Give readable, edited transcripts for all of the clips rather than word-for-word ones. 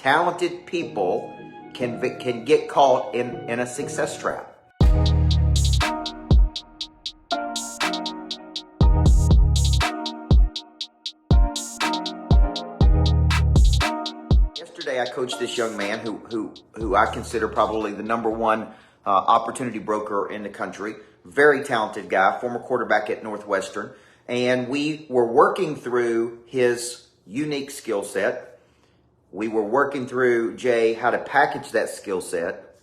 Talented people can get caught in a success trap. Yesterday, I coached this young man who I consider probably the number one opportunity broker in the country. Very talented guy, former quarterback at Northwestern. And we were working through his unique skill set. We were working through, Jay, how to package that skill set,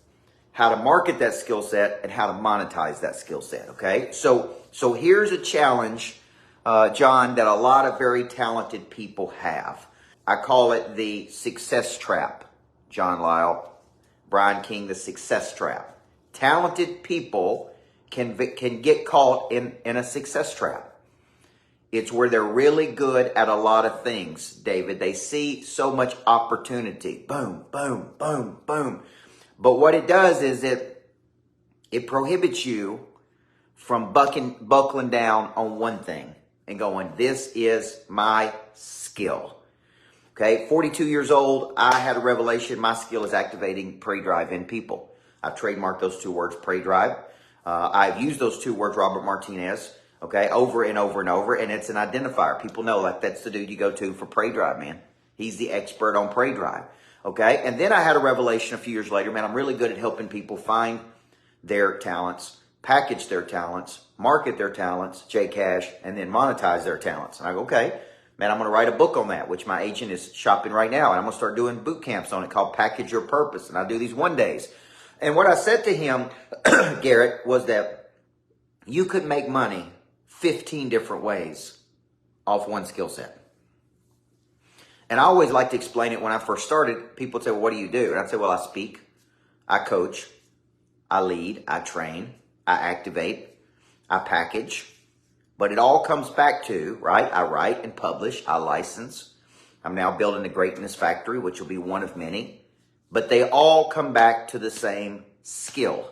how to market that skill set, and how to monetize that skill set, okay? So here's a challenge, John, that a lot of very talented people have. I call it the success trap, John Lyle, Brian King, the success trap. Talented people can get caught in a success trap. It's where they're really good at a lot of things, David. They see so much opportunity. Boom, boom, boom, boom. But what it does is it prohibits you from buckling down on one thing and going, this is my skill. Okay, 42 years old, I had a revelation. My skill is activating prey drive in people. I've trademarked those two words, prey drive. I've used those two words, Robert Martinez, okay, over and over and over, and it's an identifier. People know, like, that's the dude you go to for prey drive, man. He's the expert on prey drive, okay? And then I had a revelation a few years later, man, I'm really good at helping people find their talents, package their talents, market their talents, J-Cash, and then monetize their talents. And I go, okay, man, I'm going to write a book on that, which my agent is shopping right now, and I'm going to start doing boot camps on it called Package Your Purpose, and I do these one-days. And what I said to him, Garrett, was that you could make money 15 different ways off one skill set. And I always like to explain it when I first started. People would say, well, what do you do? And I'd say, well, I speak, I coach, I lead, I train, I activate, I package. But it all comes back to, right? I write and publish, I license. I'm now building the Greatness Factory, which will be one of many. But they all come back to the same skill.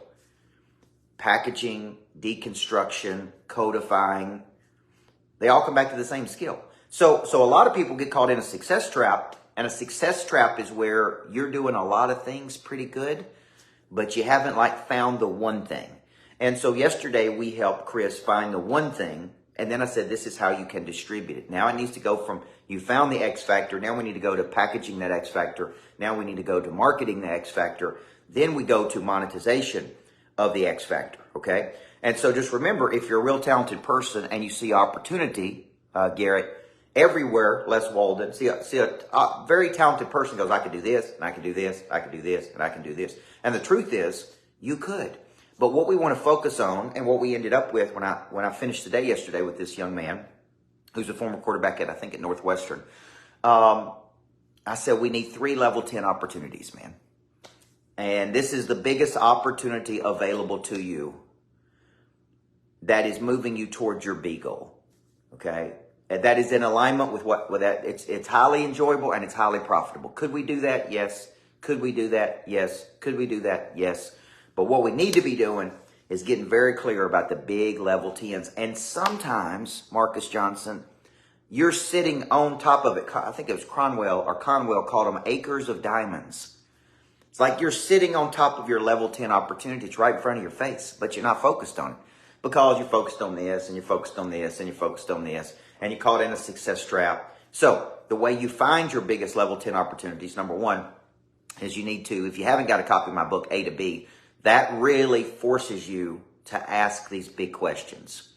Packaging, deconstruction, codifying. They all come back to the same skill. So a lot of people get caught in a success trap, and a success trap is where you're doing a lot of things pretty good, but you haven't found the one thing. And so yesterday we helped Chris find the one thing, and then I said, this is how you can distribute it. Now it needs to go from, you found the X factor, now we need to go to packaging that X factor, now we need to go to marketing the X factor, then we go to monetization of the X factor, okay? And so just remember, if you're a real talented person and you see opportunity, Garrett, everywhere, Les Walden, see a very talented person goes, I could do this, and I can do this, I can do this, and I can do this. And the truth is, you could. But what we want to focus on, and what we ended up with when I finished the day yesterday with this young man, who's a former quarterback at Northwestern, I said we need 3 level 10 opportunities, man. And this is the biggest opportunity available to you that is moving you towards your B goal, okay? And that is in alignment with that. It's highly enjoyable and it's highly profitable. Could we do that? Yes. Could we do that? Yes. Could we do that? Yes. But what we need to be doing is getting very clear about the big level 10s. And sometimes, Marcus Johnson, you're sitting on top of it. I think it was Conwell called them acres of diamonds. It's like you're sitting on top of your level 10 opportunity. It's right in front of your face, but you're not focused on it because you're focused on this and you're focused on this and you're focused on this, and you're caught in a success trap. So the way you find your biggest level 10 opportunities, number one, is you need to, if you haven't got a copy of my book, A to B, that really forces you to ask these big questions,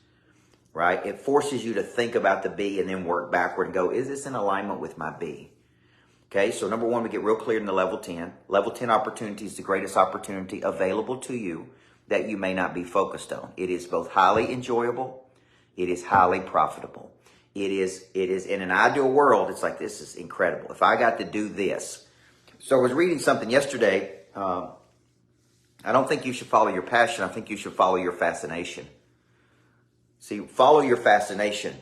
right? It forces you to think about the B and then work backward and go, is this in alignment with my B? Okay, so number one, we get real clear in the level 10. Level 10 opportunity is the greatest opportunity available to you that you may not be focused on. It is both highly enjoyable. It is highly profitable. It is in an ideal world, it's like, this is incredible. If I got to do this. So I was reading something yesterday. I don't think you should follow your passion. I think you should follow your fascination. See, follow your fascination.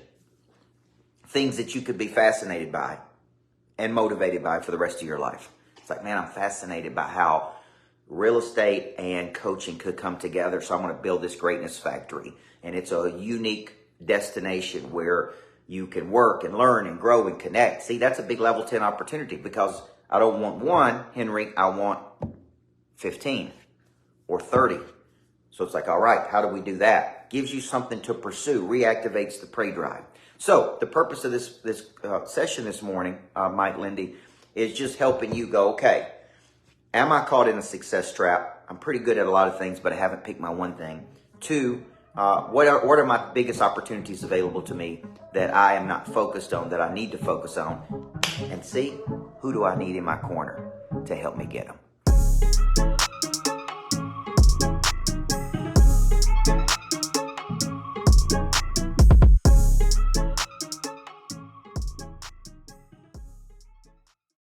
Things that you could be fascinated by and motivated by for the rest of your life. It's like, man, I'm fascinated by how real estate and coaching could come together. So I'm going to build this Greatness Factory. And it's a unique destination where you can work and learn and grow and connect. See, that's a big level 10 opportunity because I don't want 1, Henry, I want 15 or 30. So it's like, all right, how do we do that? Gives you something to pursue, reactivates the prey drive. So the purpose of this session this morning, Mike Lindy, is just helping you go, okay, am I caught in a success trap? I'm pretty good at a lot of things, but I haven't picked my one thing. 2, what are my biggest opportunities available to me that I am not focused on, that I need to focus on? And C, who do I need in my corner to help me get them?